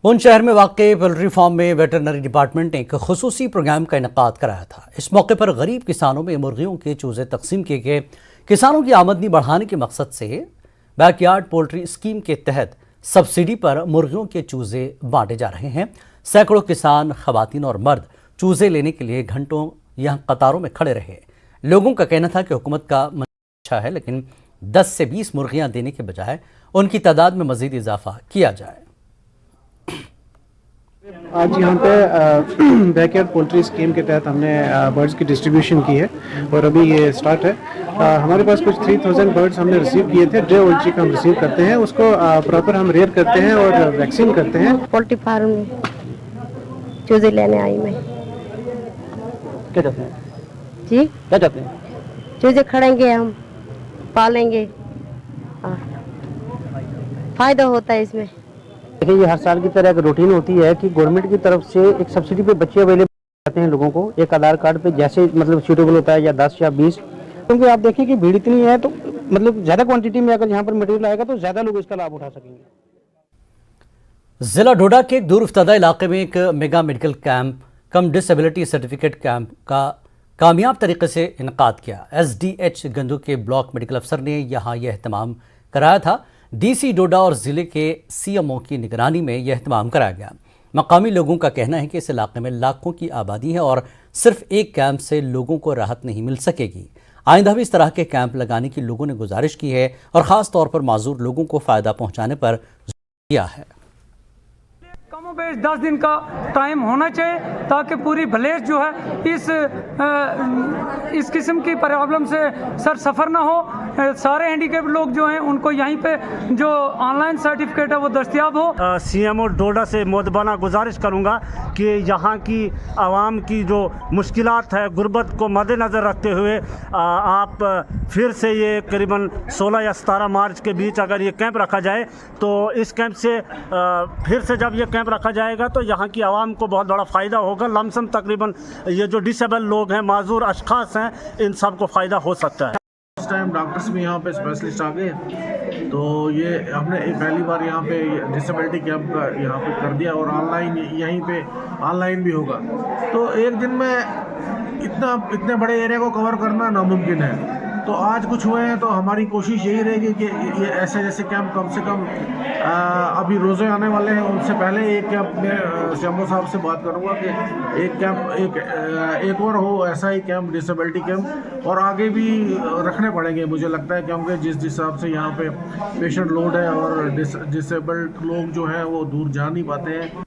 पुंछ शहर में वाक़ पोल्ट्री फार्म में वेटरनरी डिपार्टमेंट ने एक खुसूसी प्रोग्राम का इनेकाद कराया था। इस मौके पर गरीब किसानों में मुर्गियों के चूजे तकसीम किए गए। किसानों की आमदनी बढ़ाने के मकसद से बैकयार्ड पोल्ट्री स्कीम के तहत सब्सिडी पर मुर्गियों के चूजे बांटे जा रहे हैं। सैकड़ों किसान, खवातीन और मर्द चूजे लेने के लिए घंटों यहाँ कतारों में खड़े रहे। लोगों का कहना था कि हुकूमत का मन अच्छा है, लेकिन 10 से 20 मुर्गियाँ देने के बजाय उनकी तादाद में मजीद इजाफा किया जाए। आज यहाँ पे बैकयार्ड पोल्ट्री स्कीम के तहत हमने बर्ड्स की डिस्ट्रीब्यूशन की है और अभी ये स्टार्ट है। हमारे पास कुछ 3000 बर्ड्स हमने रिसीव किए थे। ड्रे ओल्ट्री का हम रिसीव करते हैं, उसको प्रॉपर हम रेयर करते हैं और वैक्सीन करते हैं। पोल्ट्री फार्म में चूजे लेने आई मैं। क्या चाहते हैं जी, क्या चाहते हैं? चूजे खड़ेंगे, हम पालेंगे, फायदा होता है इसमें। देखिए, ये हर साल की तरह एक रूटीन होती है कि गवर्नमेंट की तरफ से एक सब्सिडी पे बच्चे अवेलेबल करते हैं लोगों को, एक आधार कार्ड पे जैसे मतलब सूटेबल होता है, या 10 या 20। क्योंकि आप देखिए कि भीड़ इतनी है, तो मतलब ज़्यादा क्वांटिटी में अगर यहाँ पर मटेरियल आएगा तो ज़्यादा लोग इसका लाभ उठा सकेंगे। जिला डोडा के एक दूर इफ्तादा इलाके में एक मेगा मेडिकल कैंप कम डिसेबिलिटी सर्टिफिकेट कैंप का कामयाब तरीके से इनकाद किया। SDH गंदू के ब्लॉक मेडिकल अफसर ने यहाँ यह एहतमाम कराया था। DC डोडा और ज़िले के CMO की निगरानी में यह एहतमाम कराया गया। मकामी लोगों का कहना है कि इस इलाके में लाखों की आबादी है और सिर्फ एक कैंप से लोगों को राहत नहीं मिल सकेगी। आइंदा भी इस तरह के कैंप लगाने की लोगों ने गुजारिश की है और ख़ास तौर पर माजूर लोगों को फ़ायदा पहुँचाने पर जोर दिया है। कम बेश 10 दिन का टाइम होना चाहिए ताकि पूरी विलेज जो है इस किस्म की प्रॉब्लम से सर सफ़र ना हो। सारे हैंडीकैप लोग जो हैं उनको यहीं पे जो ऑनलाइन सर्टिफिकेट है वो दस्तयाब हो। CMO डोडा से मोदबाना गुजारिश करूंगा कि यहाँ की आवाम की जो मुश्किलात है, गुर्बत को मद्देनज़र रखते हुए आप फिर से ये करीबन 16 या 17 मार्च के बीच अगर ये कैंप रखा जाए, तो इस कैंप से फिर से जब ये कैंप रखा जाएगा तो यहाँ की आवाम को बहुत बड़ा फ़ायदा होगा। लमसम तकरीबन ये जो डिसेबल लोग हैं, माजूर अशखास हैं, इन सब को फ़ायदा हो सकता है। इस टाइम डॉक्टर्स भी यहाँ पे स्पेशलिस्ट आ गए, तो ये हमने पहली बार यहाँ पे डिसेबिलिटी कैंप का यहाँ पे कर दिया और ऑनलाइन यहीं पे ऑनलाइन भी होगा। तो एक दिन में इतने बड़े एरिया को कवर करना नामुमकिन है। तो आज कुछ हुए हैं, तो हमारी कोशिश यही रहेगी कि ये ऐसे जैसे कैंप कम से कम अभी रोज़े आने वाले हैं, उनसे पहले एक कैंप में CMO साहब से बात करूँगा कि एक और हो ऐसा ही कैंप, डिसेबिलिटी कैंप, और आगे भी रखने पड़ेंगे मुझे लगता है, क्योंकि जिस हिसाब से यहाँ पे पेशेंट लोड है और डिसेबल्ड लोग जो हैं वो दूर जा नहीं पाते हैं।